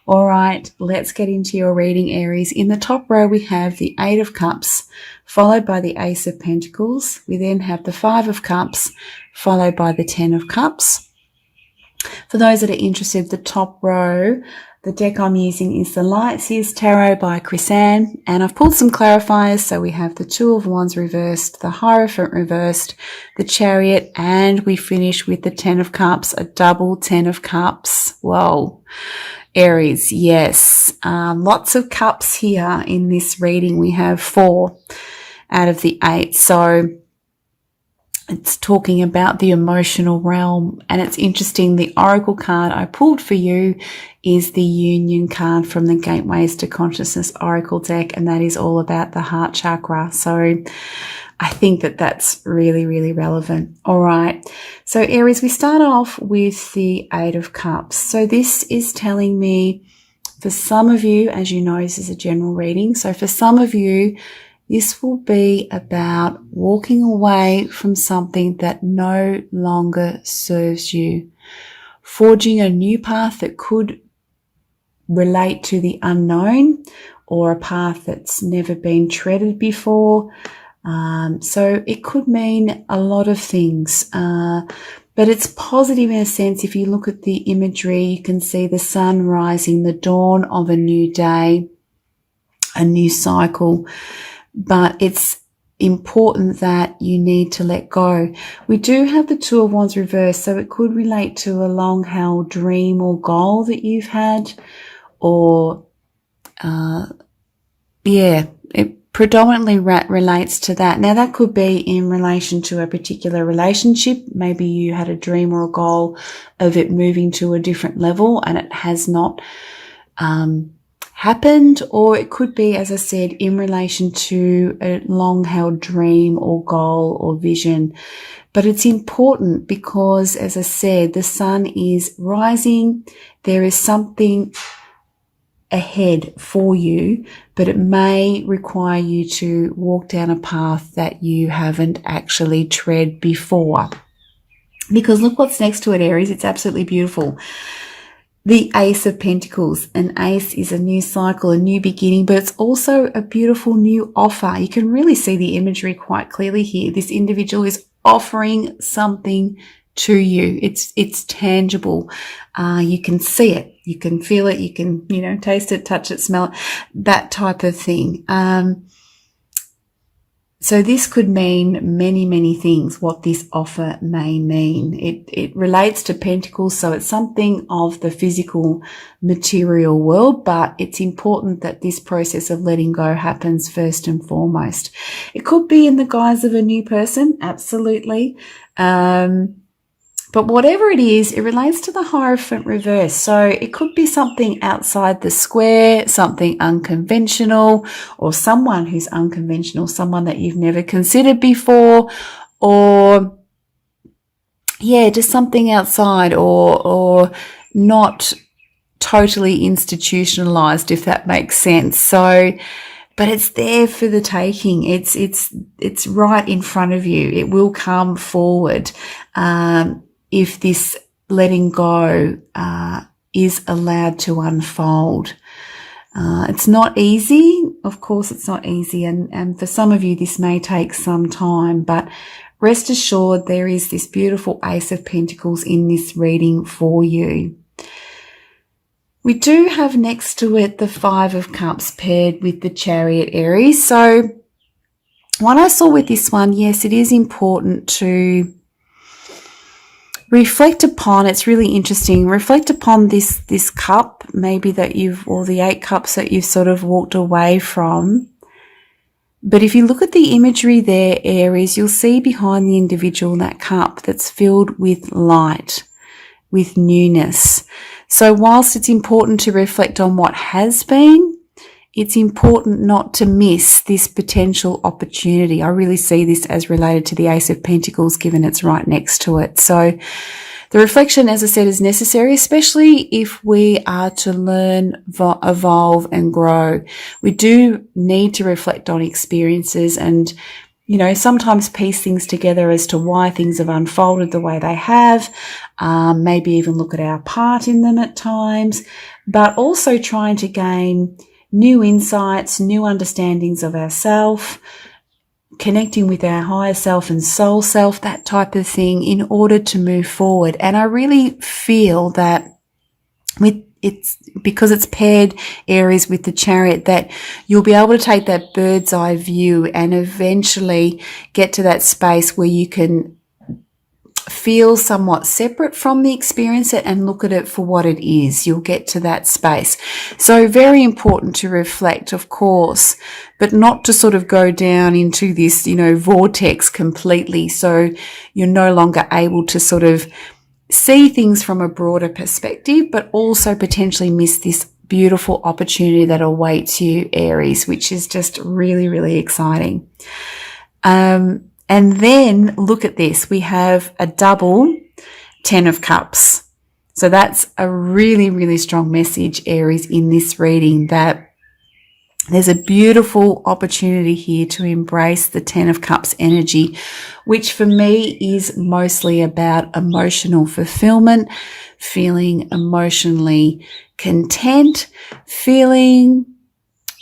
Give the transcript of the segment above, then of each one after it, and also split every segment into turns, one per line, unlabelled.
All right, let's get into your reading, Aries. In the top row, we have the Eight of Cups, followed by the Ace of Pentacles. We then have the Five of Cups, followed by the Ten of Cups. For those that are interested, the top row, the deck I'm using is the Lights Years Tarot by Chrisanne, and I've pulled some clarifiers. So we have the Two of Wands reversed, the Hierophant reversed, the Chariot, and we finish with the Ten of Cups, a double Ten of Cups. Whoa. Aries, yes. Lots of cups here in this reading. We have 4 out of the 8. So it's talking about the emotional realm, and it's interesting. The Oracle card I pulled for you is the Union card from the Gateways to Consciousness Oracle deck, and that is all about the heart chakra. So I think that that's really, really relevant. All right. So Aries, we start off with the Eight of Cups. So this is telling me, for some of you, as you know, this is a general reading. So for some of you, this will be about walking away from something that no longer serves you, forging a new path that could relate to the unknown, or a path that's never been treaded before. So it could mean a lot of things, but it's positive in a sense. If you look at the imagery, you can see the sun rising, the dawn of a new day, a new cycle, but it's important that you need to let go. We do have the Two of Wands reversed, so it could relate to a long-held dream or goal that you've had, or it predominantly relates to that. Now, that could be in relation to a particular relationship. Maybe you had a dream or a goal of it moving to a different level and it has not happened, or it could be, as I said, in relation to a long-held dream or goal or vision. But it's important because, as I said, the sun is rising. There is something ahead for you, but it may require you to walk down a path that you haven't actually tread before. Because look what's next to it, Aries. It's absolutely beautiful. The Ace of Pentacles. An ace is a new cycle, a new beginning, but it's also a beautiful new offer. You can really see the imagery quite clearly here. This individual is offering something to you. It's tangible. You can see it. You can feel it. You can, taste it, touch it, smell it, that type of thing. So this could mean many, many things, what this offer may mean. It relates to Pentacles, so it's something of the physical material world, but it's important that this process of letting go happens first and foremost. It could be in the guise of a new person, absolutely. But whatever it is, it relates to the Hierophant reverse. So it could be something outside the square, something unconventional, or someone who's unconventional, someone that you've never considered before, or just something outside, or not totally institutionalized, if that makes sense. So, but it's there for the taking. It's right in front of you. It will come forward. If this letting go is allowed to unfold. It's not easy. Of course, it's not easy. And for some of you, this may take some time, but rest assured there is this beautiful Ace of Pentacles in this reading for you. We do have next to it the Five of Cups paired with the Chariot, Aries. So what I saw with this one, yes, it is important to reflect upon. It's really interesting. Reflect upon this cup, maybe or the 8 cups that you've sort of walked away from. But if you look at the imagery there, Aries, you'll see behind the individual that cup that's filled with light, with newness. So whilst it's important to reflect on what has been, it's important not to miss this potential opportunity. I really see this as related to the Ace of Pentacles, given it's right next to it. So the reflection, as I said, is necessary, especially if we are to learn, evolve and grow. We do need to reflect on experiences and sometimes piece things together as to why things have unfolded the way they have, maybe even look at our part in them at times, but also trying to gain new insights, new understandings of ourselves, connecting with our higher self and soul self, that type of thing, in order to move forward. And I really feel that because it's paired Aries with the Chariot, that you'll be able to take that bird's eye view and eventually get to that space where you can feel somewhat separate from the experience and look at it for what it is. You'll get to that space. So very important to reflect, of course, but not to sort of go down into this, vortex completely. So you're no longer able to sort of see things from a broader perspective, but also potentially miss this beautiful opportunity that awaits you, Aries, which is just really, really exciting. And then look at this. We have a double 10 of Cups. So that's a really, really strong message, Aries, in this reading, that there's a beautiful opportunity here to embrace the 10 of Cups energy, which for me is mostly about emotional fulfillment, feeling emotionally content, feeling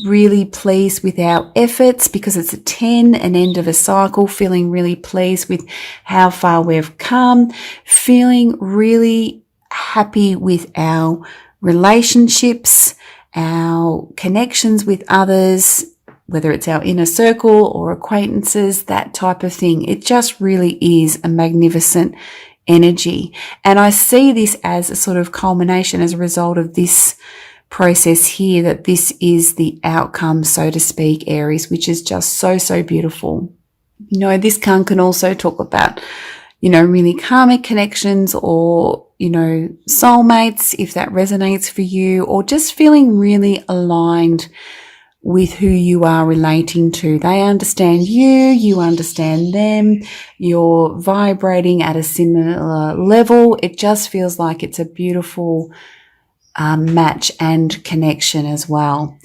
really pleased with our efforts, because it's a 10, an end of a cycle, feeling really pleased with how far we've come, feeling really happy with our relationships, our connections with others, whether it's our inner circle or acquaintances, that type of thing. It just really is a magnificent energy. And I see this as a sort of culmination as a result of this process here, that this is the outcome, so to speak, Aries, which is just so, so beautiful. This card can also talk about, really karmic connections, or soulmates, if that resonates for you, or just feeling really aligned with who you are relating to. They understand you, you understand them, you're vibrating at a similar level. It just feels like it's a beautiful match and connection as well,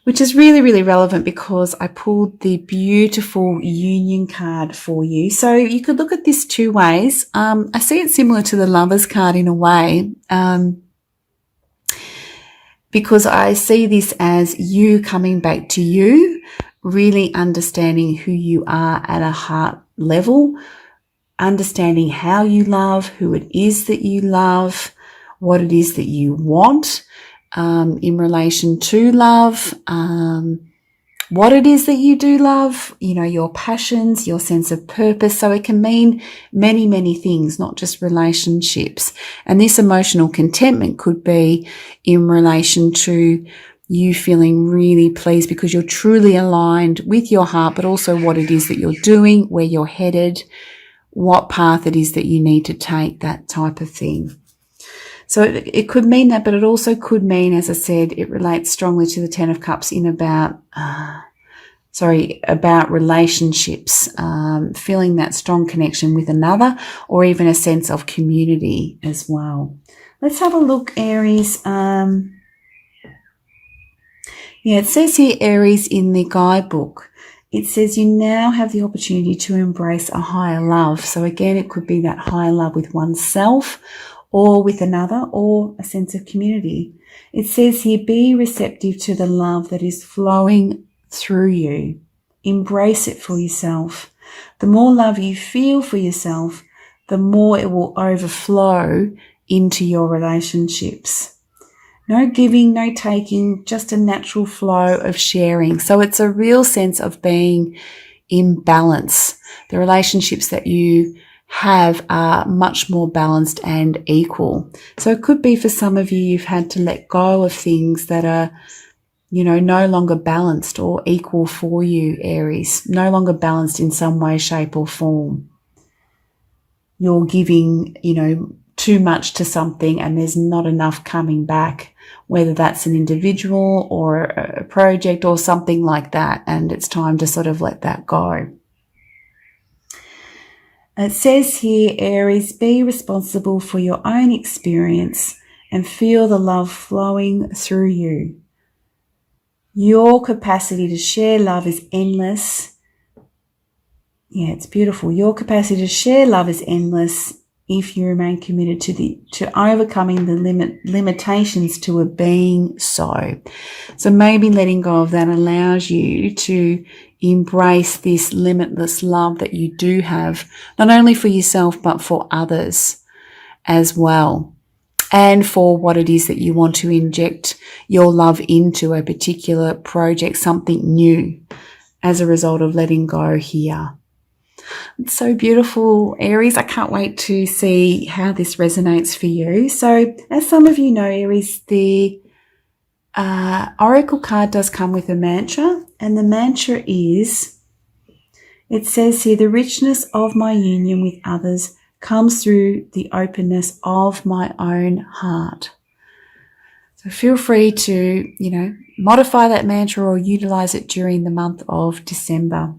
which is really, really relevant because I pulled the beautiful union card for you. So you could look at this two ways. I see it similar to the Lovers card in a way, because I see this as you coming back to you, really understanding who you are at a heart level, understanding how you love, who it is that you love, what it is that you want in relation to love, what it is that you do love, your passions, your sense of purpose. So it can mean many, many things, not just relationships. And this emotional contentment could be in relation to you feeling really pleased because you're truly aligned with your heart, but also what it is that you're doing, where you're headed, what path it is that you need to take, that type of thing. So it could mean that, but it also could mean, as I said, it relates strongly to the 10 of Cups in about relationships, feeling that strong connection with another, or even a sense of community as well. Let's have a look, Aries. It says here, Aries, in the guidebook, it says you now have the opportunity to embrace a higher love. So again, it could be that higher love with oneself, or with another, or a sense of community. It says here, be receptive to the love that is flowing through you. Embrace it for yourself. The more love you feel for yourself, the more it will overflow into your relationships. No giving, no taking, just a natural flow of sharing. So it's a real sense of being in balance. The relationships that you have are much more balanced and equal. So it could be for some of you, you've had to let go of things that are, no longer balanced or equal for you, Aries, no longer balanced in some way, shape or form. You're giving, too much to something and there's not enough coming back, whether that's an individual or a project or something like that. And it's time to sort of let that go. It says here, Aries, be responsible for your own experience and feel the love flowing through you. Your capacity to share love is endless. Yeah, it's beautiful. Your capacity to share love is endless if you remain committed to overcoming the limitations to a being so. So maybe letting go of that allows you to embrace this limitless love that you do have, not only for yourself, but for others as well. And for what it is that you want to inject your love into, a particular project, something new, as a result of letting go here. It's so beautiful, Aries. I can't wait to see how this resonates for you. So, as some of you know, Aries, the Oracle card does come with a mantra, and the mantra is, it says here, the richness of my union with others comes through the openness of my own heart. So feel free to, modify that mantra or utilize it during the month of December.